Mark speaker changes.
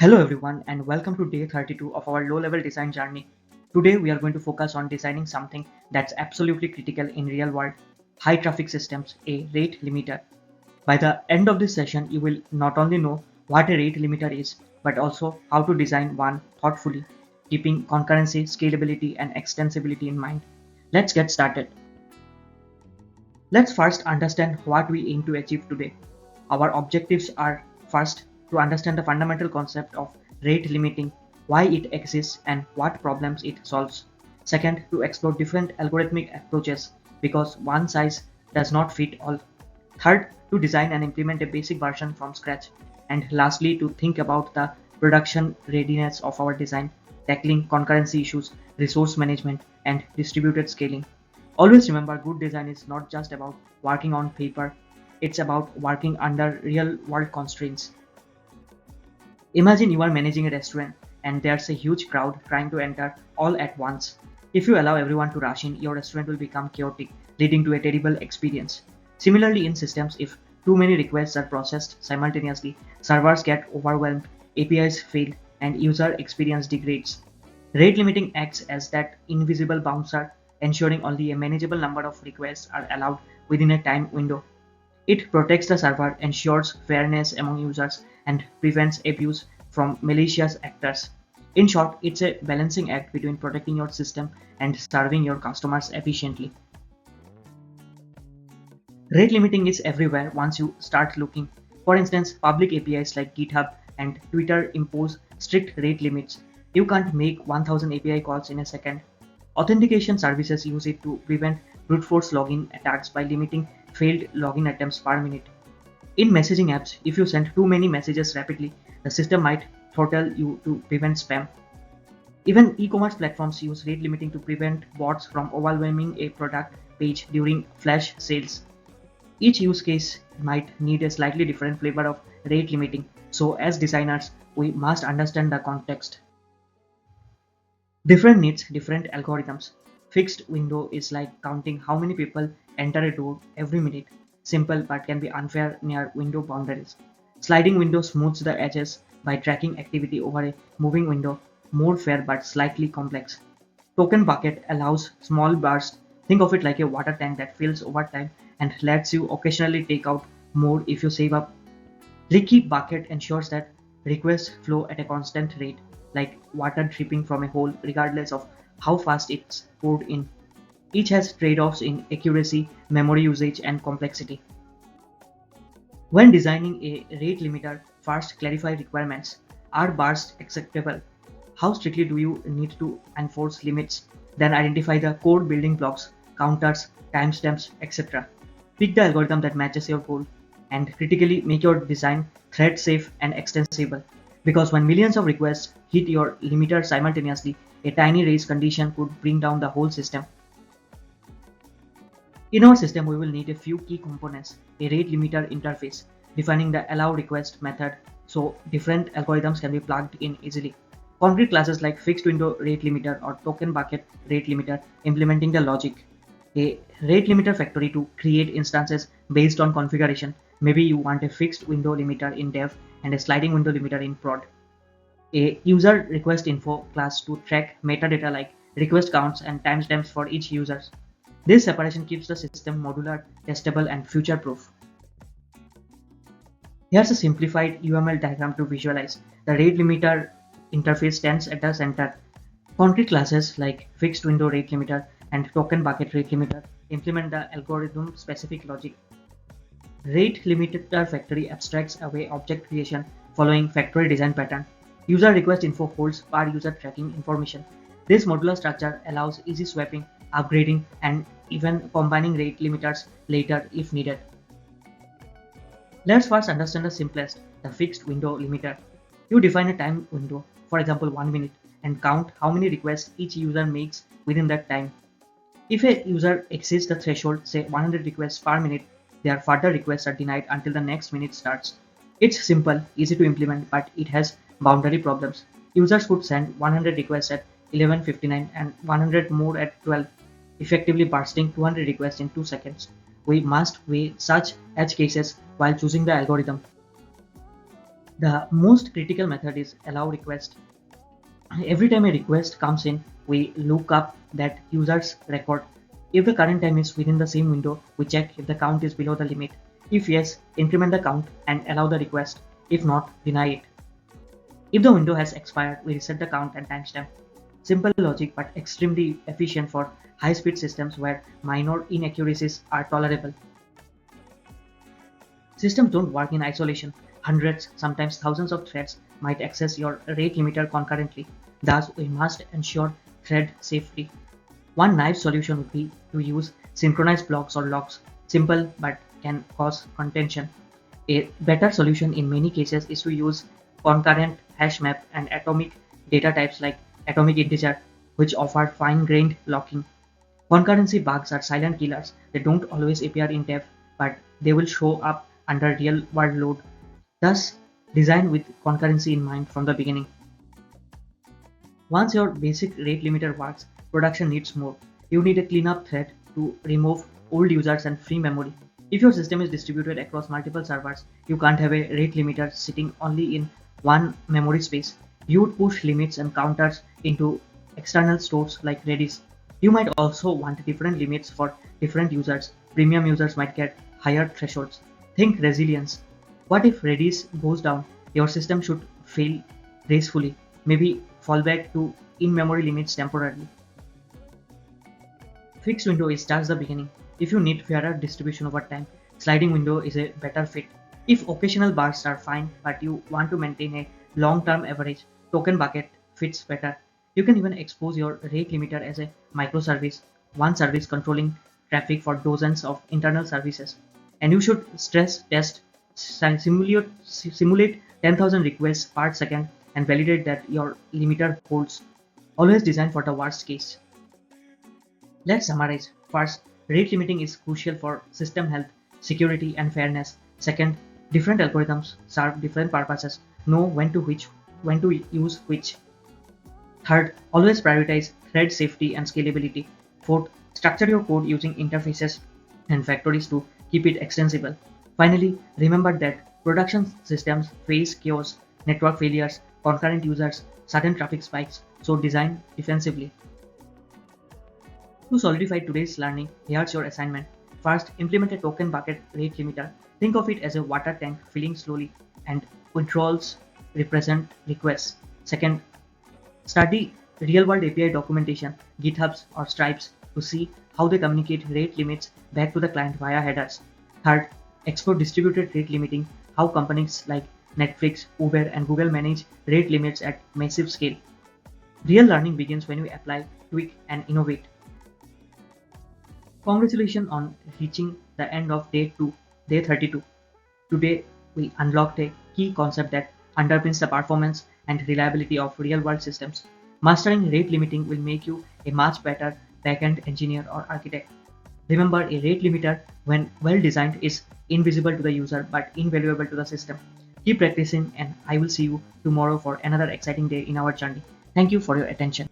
Speaker 1: Hello everyone and welcome to day 32 of our low-level design journey. Today we are going to focus on designing something that's absolutely critical in real world high traffic systems, a rate limiter. By the end of this session, you will not only know what a rate limiter is, but also how to design one thoughtfully, keeping concurrency, scalability and extensibility in mind. Let's get started. Let's first understand what we aim to achieve today. Our objectives are first to understand the fundamental concept of rate limiting, why it exists and what problems it solves. Second, to explore different algorithmic approaches because one size does not fit all. Third, to design and implement a basic version from scratch. And lastly, to think about the production readiness of our design, tackling concurrency issues, resource management, and distributed scaling. Always remember, good design is not just about working on paper, it's about working under real world constraints. Imagine you are managing a restaurant and there's a huge crowd trying to enter all at once. If you allow everyone to rush in, your restaurant will become chaotic, leading to a terrible experience. Similarly, in systems, if too many requests are processed simultaneously, servers get overwhelmed, APIs fail, and user experience degrades. Rate limiting acts as that invisible bouncer, ensuring only a manageable number of requests are allowed within a time window. It protects the server, ensures fairness among users, and prevents abuse from malicious actors. In short, it's a balancing act between protecting your system and serving your customers efficiently. Rate limiting is everywhere once you start looking. For instance, public APIs like GitHub and Twitter impose strict rate limits. You can't make 1000 API calls in a second. Authentication services use it to prevent brute force login attacks by limiting failed login attempts per minute. In messaging apps, if you send too many messages rapidly, the system might throttle you to prevent spam. Even e-commerce platforms use rate limiting to prevent bots from overwhelming a product page during flash sales. Each use case might need a slightly different flavor of rate limiting, so as designers, we must understand the context. Different needs different algorithms. Fixed window is like counting how many people enter a door every minute. Simple but can be unfair near window boundaries. Sliding window smooths the edges by tracking activity over a moving window, more fair but slightly complex. Token bucket allows small bursts. Think of it like a water tank that fills over time and lets you occasionally take out more if you save up. Leaky bucket ensures that requests flow at a constant rate, like water dripping from a hole, regardless of how fast it's poured in. Each has trade-offs in accuracy, memory usage, and complexity. When designing a rate limiter, first clarify requirements. Are bursts acceptable? How strictly do you need to enforce limits? Then identify the core building blocks, counters, timestamps, etc. Pick the algorithm that matches your goal, and critically make your design thread safe and extensible. Because when millions of requests hit your limiter simultaneously, a tiny raise condition could bring down the whole system. In our system, we will need a few key components: a rate limiter interface, defining the allow request method so different algorithms can be plugged in easily. Concrete classes like fixed window rate limiter or token bucket rate limiter implementing the logic. A rate limiter factory to create instances based on configuration. Maybe you want a fixed window limiter in dev and a sliding window limiter in prod. A user request info class to track metadata like request counts and timestamps for each user. This separation keeps the system modular, testable, and future-proof. Here's a simplified UML diagram to visualize. The rate limiter interface stands at the center. Concrete classes like fixed window rate limiter and token bucket rate limiter implement the algorithm-specific logic. Rate limiter factory abstracts away object creation following factory design pattern. User request info holds per user tracking information. This modular structure allows easy swapping, upgrading, and even combining rate limiters later if needed. Let's first understand the simplest, the fixed window limiter. You define a time window, for example 1 minute, and count how many requests each user makes within that time. If a user exceeds the threshold, say 100 requests per minute, their further requests are denied until the next minute starts. It's simple, easy to implement, but it has boundary problems. Users could send 100 requests at 11:59 and 100 more at 12, effectively bursting 200 requests in 2 seconds. We must weigh such edge cases while choosing the algorithm. The most critical method is allow request. Every time a request comes in, we look up that user's record. If the current time is within the same window, we check if the count is below the limit. If yes, increment the count and allow the request. If not, deny it. If the window has expired, we reset the count and timestamp. Simple logic but extremely efficient for high-speed systems where minor inaccuracies are tolerable. Systems don't work in isolation. Hundreds, sometimes thousands of threads might access your rate limiter concurrently. Thus, we must ensure thread safety. One naive solution would be to use synchronized blocks or locks. Simple but can cause contention. A better solution in many cases is to use concurrent hash map and atomic data types like atomic integer, which offer fine-grained locking. Concurrency bugs are silent killers. They don't always appear in dev, but they will show up under real-world load. Thus, design with concurrency in mind from the beginning. Once your basic rate limiter works, production needs more. You need a cleanup thread to remove old users and free memory. If your system is distributed across multiple servers, you can't have a rate limiter sitting only in one memory space. You would push limits and counters into external stores like Redis. You might also want different limits for different users. Premium users might get higher thresholds. Think resilience. What if Redis goes down? Your system should fail gracefully. Maybe fall back to in-memory limits temporarily. Fixed window is just the beginning. If you need fairer distribution over time, sliding window is a better fit. If occasional bursts are fine, but you want to maintain a long-term average, token bucket fits better. You can even expose your rate limiter as a microservice, one service controlling traffic for dozens of internal services. And you should stress test, simulate 10,000 requests per second and validate that your limiter holds. Always design for the worst case. Let's summarize. First, rate limiting is crucial for system health, security, and fairness. Second, different algorithms serve different purposes. Know when to use which. Third, always prioritize thread safety and scalability. Fourth, structure your code using interfaces and factories to keep it extensible. Finally, remember that production systems face chaos, network failures, concurrent users, sudden traffic spikes, so design defensively. To solidify today's learning, here's your assignment. First, implement a token bucket rate limiter. Think of it as a water tank filling slowly, and withdrawals represent requests. Second, study real-world API documentation, GitHubs or Stripes to see how they communicate rate limits back to the client via headers. Third, explore distributed rate limiting, how companies like Netflix, Uber, and Google manage rate limits at massive scale. Real learning begins when you apply, tweak, and innovate. Congratulations on reaching the end of day 2, day 32. Today, we unlocked a key concept that underpins the performance and reliability of real-world systems. Mastering rate limiting will make you a much better backend engineer or architect. Remember, a rate limiter, when well designed, is invisible to the user but invaluable to the system. Keep practicing, and I will see you tomorrow for another exciting day in our journey. Thank you for your attention.